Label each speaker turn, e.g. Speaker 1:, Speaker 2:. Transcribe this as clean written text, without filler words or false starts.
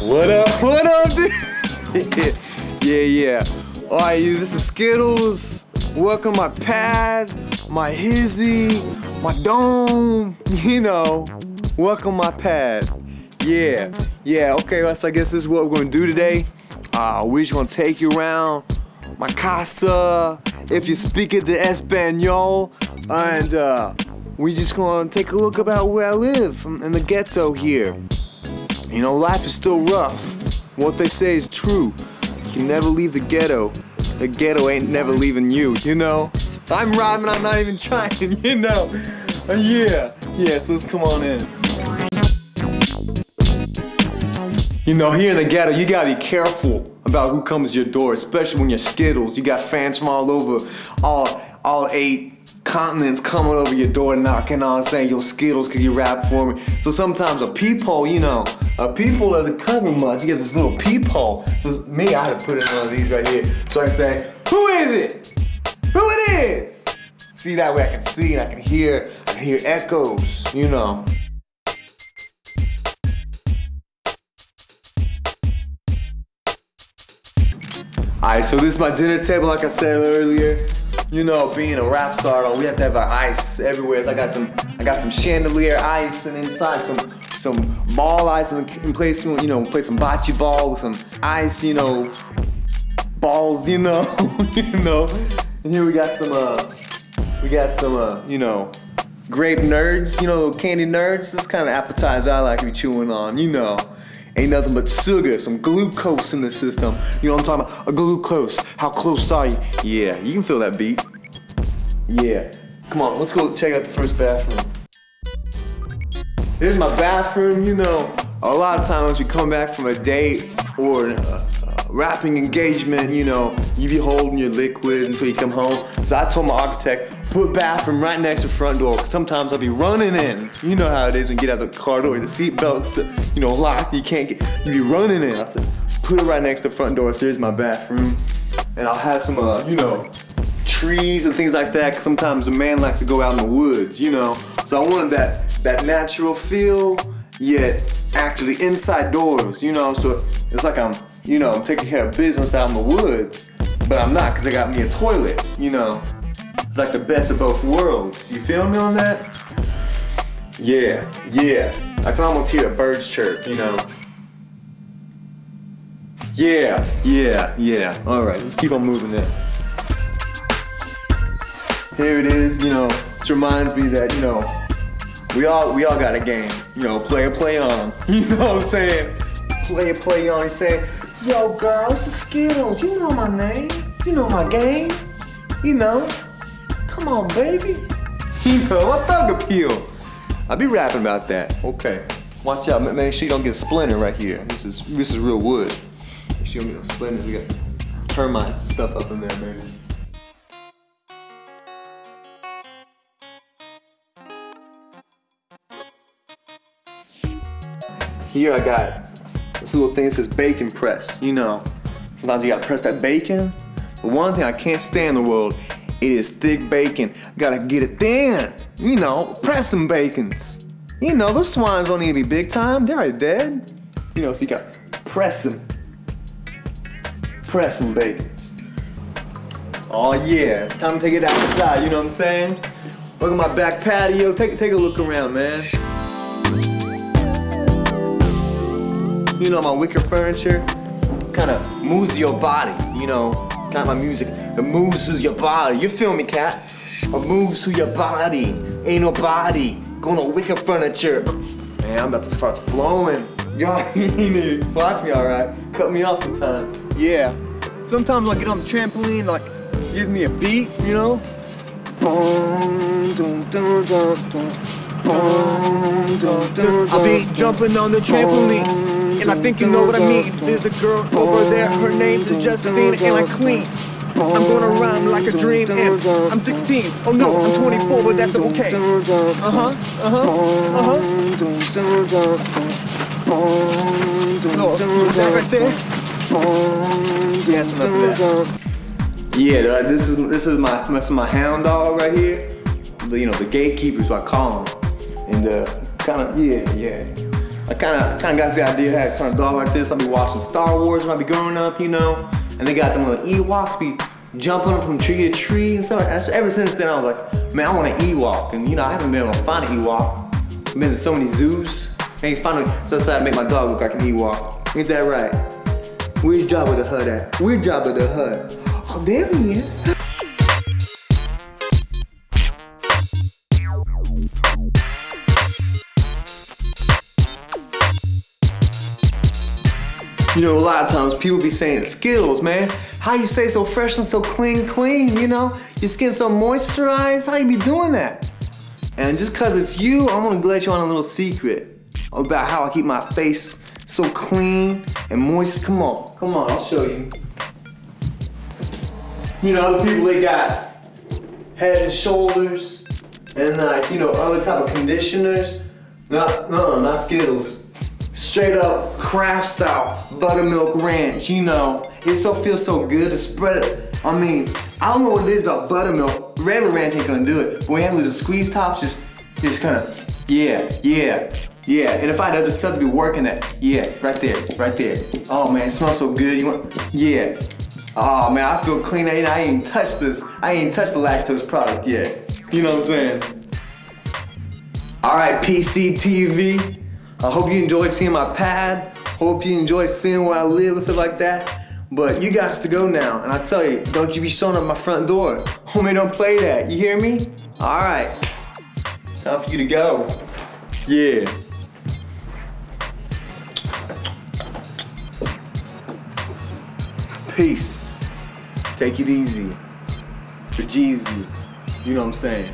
Speaker 1: What up, dude? Yeah. Alright, this is Skittles. Welcome my pad, my hizzy, my dome, you know. Welcome my pad. Yeah, okay, so I guess this is what we're gonna do today. We're just gonna take you around my casa, if you speak it to Espanol, and we just gonna take a look about where I live in the ghetto here. You know, life is still rough. What they say is true. You can never leave the ghetto. The ghetto ain't never leaving you, you know? I'm rhyming, I'm not even trying, you know? Yeah, so let's come on in. You know, here in the ghetto, you gotta be careful about who comes to your door, especially when you're Skittles. You got fans from all over, all 8 continents coming over your door knocking on saying, yo, Skittles, could you rap for me? So sometimes a peephole, you know, a peephole doesn't cover much. You get this little peephole. So me, I had to put in one of these right here. So I can say, who is it? Who it is? See, that way I can see and I can hear echoes, you know. Alright, so this is my dinner table, like I said earlier. You know, being a rap star, we have to have our ice everywhere. So I got some chandelier ice, and inside some ball ice in place. You know, play some bocce ball with some ice. You know, balls. You know, And here we got some you know, grape nerds. You know, little candy nerds. That's kind of appetizer I like to be chewing on. You know. Ain't nothing but sugar, some glucose in the system. You know what I'm talking about? A glucose. How close are you? Yeah, you can feel that beat. Yeah. Come on, let's go check out the first bathroom. Here's my bathroom. You know, a lot of times you come back from a date or a rapping engagement, you know, you be holding your liquid until you come home. So I told my architect, put bathroom right next to the front door, because sometimes I'll be running in. You know how it is when you get out of the car door, the seat belt's, you know, locked, you be running in. I said, put it right next to the front door. So here's my bathroom. And I'll have some, you know, trees and things like that, because sometimes a man likes to go out in the woods, you know. So I wanted that natural feel, yet actually inside doors, you know. So it's like I'm taking care of business out in the woods, but I'm not, because I got me a toilet, you know. It's like the best of both worlds. You feel me on that? Yeah. I can almost hear the birds chirp, you know. Yeah. All right, let's keep on moving then. Here it is, you know. This reminds me that, you know, we all got a game, you know, play on. You know what I'm saying? Play on. He's saying, yo, girl, it's the Skittles. You know my name. You know my game. You know. Come on, baby. You know, my thug appeal. I be rapping about that. Okay. Watch out. Make sure you don't get a splinter right here. This is real wood. Make sure you don't get no splinters. We got termites and stuff up in there, baby. Here I got this little thing that says bacon press, you know. Sometimes you gotta press that bacon. But one thing I can't stand in the world, it is thick bacon. Gotta get it thin, you know, press some bacons. You know, those swines don't need to be big time, they're already dead. You know, so you gotta press them bacons. Oh yeah, time to take it outside, you know what I'm saying? Look at my back patio, take a look around, man. You know, my wicker furniture kind of moves your body, you know, kind of my music that moves to your body. You feel me, cat? It moves to your body. Ain't nobody gonna wicker furniture. Man, I'm about to start flowing. Y'all need to watch me, alright? Cut me off sometime. Yeah. Sometimes I get on the trampoline, like, gives me a beat, you know? I'll be jumping on the trampoline. And I think you know what I mean. There's a girl over there, her name is Justine, and I clean. I'm gonna rhyme like a dream, and I'm 16. Oh no, I'm 24, but that's okay. No, is that right there? Yes, enough of that. Yeah, this is my hound dog right here. The gatekeepers, what I call them. And I kind of got the idea to have kind of dog like this. I'll be watching Star Wars when I be growing up, And they got them little Ewoks be jumping from tree to tree and stuff. And so ever since then, I was like, man, I want an Ewok. And I haven't been able to find an Ewok. I've been to so many zoos. Ain't finally, so I decided to make my dog look like an Ewok. Ain't that right? Where's Jabba the Hutt at? Where's Jabba the Hutt? Oh, there he is. A lot of times people be saying Skittles, man. How you stay so fresh and so clean, Your skin so moisturized, how you be doing that? And just cause it's you, I wanna let you on a little secret about how I keep my face so clean and moist. Come on, I'll show you. Other people, they got Head and Shoulders and other type of conditioners. No, not Skittles. Straight up Kraft style buttermilk ranch, It feels so good to spread it. I don't know what it is about buttermilk. Regular ranch ain't gonna do it. But when you have the squeeze tops, just kind of, yeah. And if I had other stuff to be working at, right there. Oh man, it smells so good. Yeah. Oh man, I feel clean. I ain't touched this. I ain't touched the lactose product yet. You know what I'm saying? All right, PCTV. I hope you enjoyed seeing my pad. Hope you enjoyed seeing where I live and stuff like that. But you guys to go now. And I tell you, don't you be showing up my front door. Homie, don't play that. You hear me? All right. Time for you to go. Yeah. Peace. Take it easy. For Jeezy. You know what I'm saying?